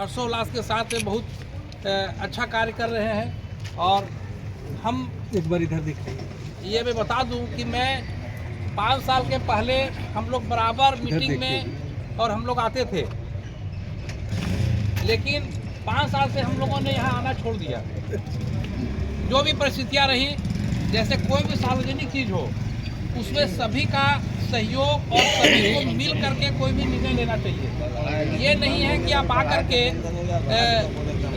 हर्षोल्लास के साथ बहुत अच्छा कार्य कर रहे हैं। और हम एक बार इधर देखिए। ये मैं बता दूं कि मैं 5 साल के पहले हम लोग बराबर मीटिंग में और हम लोग आते थे, लेकिन 5 साल से हम लोगों ने यहाँ आना छोड़ दिया। जो भी परिस्थितियाँ रही, जैसे कोई भी सार्वजनिक चीज़ हो उसमें सभी का सहयोग और सभी को मिल करके कोई भी निर्णय लेना चाहिए। ये नहीं है कि आप आकर के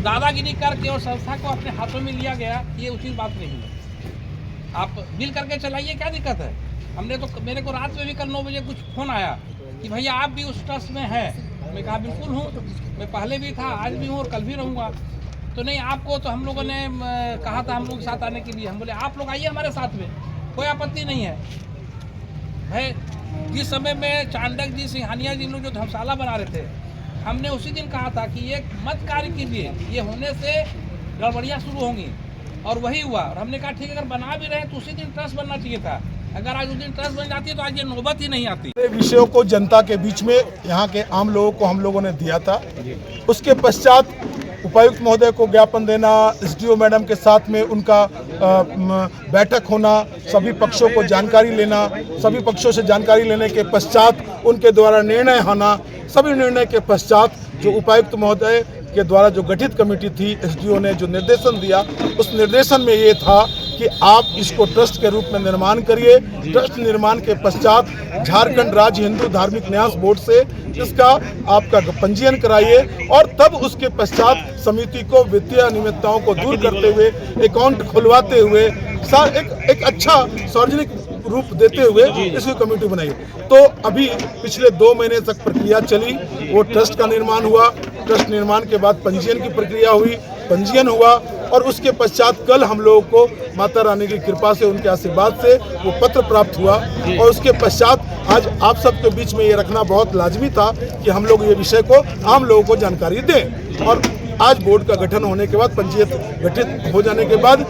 दादागिरी करके और संस्था को अपने हाथों में लिया गया, ये उचित बात नहीं है। आप मिल करके चलाइए, क्या दिक्कत है। हमने तो, मेरे को रात में भी कल 9 बजे कुछ फ़ोन आया कि भैया आप भी उस ट्रस्ट में हैं। मैं कहा बिल्कुल हूँ, मैं पहले भी था, आज भी हूँ और कल भी रहूँगा। तो नहीं, आपको तो हम लोगों ने कहा था हम लोग के साथ आने के लिए। हम बोले आप लोग आइए हमारे साथ में, कोई आपत्ति नहीं है। है जिस समय में चांडक जी, सिंघानिया जी लोग जो धर्मशाला बना रहे थे, हमने उसी दिन कहा था कि ये मत कार्य कीजिए, ये होने से गड़बड़ियाँ शुरू होंगी, और वही हुआ। और हमने कहा ठीक है, अगर बना भी रहे तो उसी दिन ट्रस्ट बनना चाहिए था। अगर आज उस दिन ट्रस्ट बन जाती है तो आज ये नौबत ही नहीं आती। विषयों को जनता के बीच में, यहाँ के आम लोगों को हम लोगों ने दिया था। उसके पश्चात उपायुक्त महोदय को ज्ञापन देना, एसडीओ मैडम के साथ में उनका बैठक होना, सभी पक्षों को जानकारी लेना, सभी पक्षों से जानकारी लेने के पश्चात उनके द्वारा निर्णय होना, सभी निर्णय के पश्चात जो उपायुक्त महोदय के द्वारा जो गठित कमेटी थी, एसडीओ ने जो निर्देशन दिया, उस निर्देशन में ये था कि आप इसको ट्रस्ट के रूप में निर्माण करिए। ट्रस्ट निर्माण के पश्चात झारखंड राज्य हिंदू धार्मिक न्यास बोर्ड से इसका आपका पंजीयन कराइए, और तब उसके पश्चात समिति को वित्तीय अनियमितताओं को दूर करते हुए, अकाउंट खुलवाते हुए, एक अच्छा सार्वजनिक रूप देते हुए इसकी कमेटी बनाई। तो अभी पिछले 2 महीने तक प्रक्रिया चली, वो ट्रस्ट का निर्माण हुआ। ट्रस्ट निर्माण के बाद पंजीयन की प्रक्रिया हुई, पंजीयन हुआ, और उसके पश्चात कल हम लोगों को माता रानी की कृपा से, उनके आशीर्वाद से वो पत्र प्राप्त हुआ। और उसके पश्चात आज आप सबके बीच में ये रखना बहुत लाजमी था कि हम लोग ये विषय को आम लोगों को जानकारी दें। और आज बोर्ड का गठन होने के बाद, पंचायत गठित हो जाने के बाद,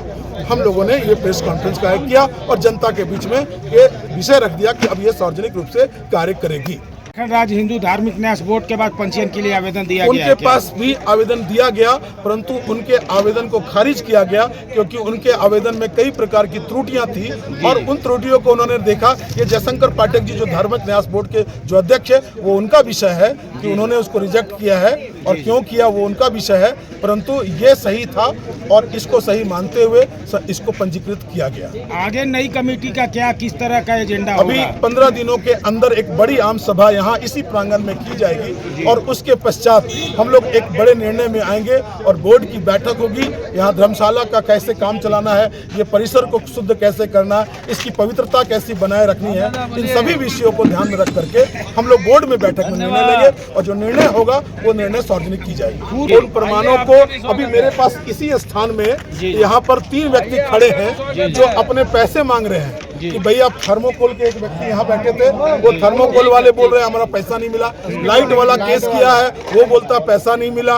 हम लोगों ने ये प्रेस कॉन्फ्रेंस का किया और जनता के बीच में ये विषय रख दिया कि अब ये सार्वजनिक रूप से कार्य करेगी। राज्य हिंदू धार्मिक न्यास बोर्ड के बाद पंजीयन के लिए आवेदन दिया गया। उनके पास भी आवेदन दिया गया, परंतु उनके आवेदन को खारिज किया गया क्योंकि उनके आवेदन में कई प्रकार की त्रुटियां थी, और उन त्रुटियों को उन्होंने देखा। ये जयशंकर पाठक जी जो धार्मिक न्यास बोर्ड के जो अध्यक्ष है, वो उनका विषय है कि उन्होंने उसको रिजेक्ट किया है, और क्यों किया वो उनका विषय है, परंतु ये सही था और इसको सही मानते हुए इसको पंजीकृत किया गया। आगे नई कमेटी का क्या, किस तरह का एजेंडा होगा? अभी 15 दिनों के अंदर एक बड़ी आम सभा यहाँ इसी प्रांगण में की जाएगी, और उसके पश्चात हम लोग एक बड़े निर्णय में आएंगे और बोर्ड की बैठक होगी। यहाँ धर्मशाला का कैसे काम चलाना है, ये परिसर को शुद्ध कैसे करना है, इसकी पवित्रता कैसे बनाए रखनी है, इन सभी विषयों को ध्यान में रख करके हम लोग बोर्ड में बैठक में निर्णय लेंगे, और जो निर्णय होगा वो निर्णय सार्वजनिक की जाएगी। उन प्रमाणों को अभी मेरे पास इसी स्थान में यहाँ पर 3 व्यक्ति खड़े हैं जो अपने पैसे मांग रहे हैं कि भैया थर्मोकोल के एक व्यक्ति यहाँ बैठे थे, वो थर्मोकोल वाले बोल रहे हैं हमारा पैसा नहीं मिला। लाइट वाला केस किया है, वो बोलता पैसा नहीं मिला।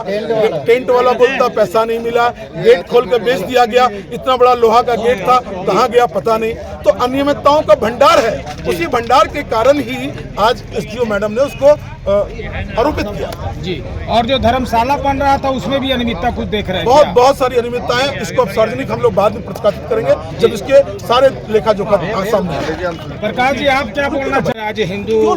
टेंट वाला बोलता पैसा नहीं मिला। गेट खोल के बेच दिया गया, इतना बड़ा लोहा का गेट था, कहाँ गया पता नहीं। तो अनियमितताओं का भंडार है, उसी भंडार के कारण ही आज एसडीओ मैडम ने उसको आरोपित किया जी। और जो धर्मशाला बन रहा था उसमें भी अनियमितता कुछ देख रहे हैं? बहुत सारी अनियमितताएं। इसको अब सार्वजनिक हम लोग बाद में प्रकाशित करेंगे जब इसके सारे लेखा जोखा सामने आएंगे। प्रकाश जी, आप क्या बोलना चाह रहे हैं? आज हिंदू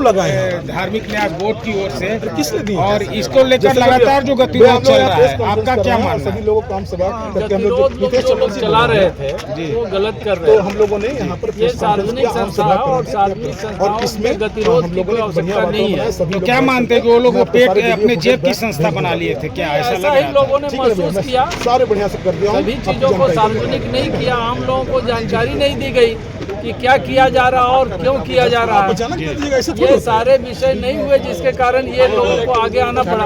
धार्मिक न्यास बोर्ड की ओर से किसने दिया, और इसको लेकर लगातार जो गतिरोध चल रहा है, आपका क्या मानना है? सभी लोगों को हम सभा करके हम लोग चला रहे थे वो गलत कर रहे हैं। तो हम लोगों ने यहाँ पर सार्वजनिक संस्था और सार्वजनिक संस्थाओं में इसमें गतिरोध की कोई आवश्यकता नहीं है। तो क्या मानते हैं कि वो लोग वो पेट अपने जेब की संस्था बना लिए थे? क्या ऐसा ही लोगों ने महसूस किया? सारे बढ़िया से कर दिया। सभी चीजों को सार्वजनिक नहीं किया, आम लोगों को जानकारी नहीं दी गई कि क्या किया जा रहा और क्यों किया जा रहा है। ये सारे विषय नहीं हुए जिसके कारण ये लोगों को आगे आना पड़ा,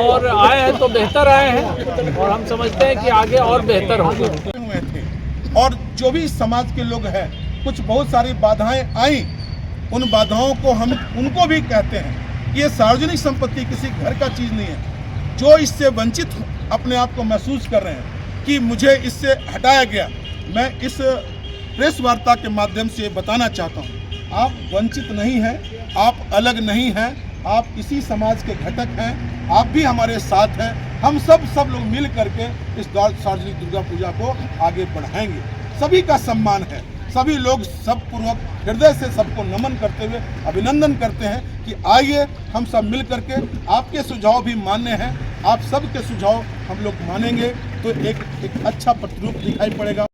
और आए हैं तो बेहतर आए हैं, और हम समझते हैं कि आगे और बेहतर होगा। और जो भी समाज के लोग हैं, कुछ बहुत सारी बाधाएं आई, उन बाधाओं को हम उनको भी कहते हैं कि ये सार्वजनिक संपत्ति किसी घर का चीज़ नहीं है। जो इससे वंचित अपने आप को महसूस कर रहे हैं कि मुझे इससे हटाया गया, मैं इस प्रेस वार्ता के माध्यम से बताना चाहता हूँ, आप वंचित नहीं हैं, आप अलग नहीं हैं। आप इसी समाज के घटक हैं, आप भी हमारे साथ हैं। हम सब लोग मिल करके इस सार्वजनिक दुर्गा पूजा को आगे बढ़ाएंगे। सभी का सम्मान है, सभी लोग सबपूर्वक हृदय से सबको नमन करते हुए अभिनंदन करते हैं कि आइए हम सब मिल करके, आपके सुझाव भी मान्य हैं, आप सबके सुझाव हम लोग मानेंगे तो एक अच्छा प्रतिरूप दिखाई पड़ेगा।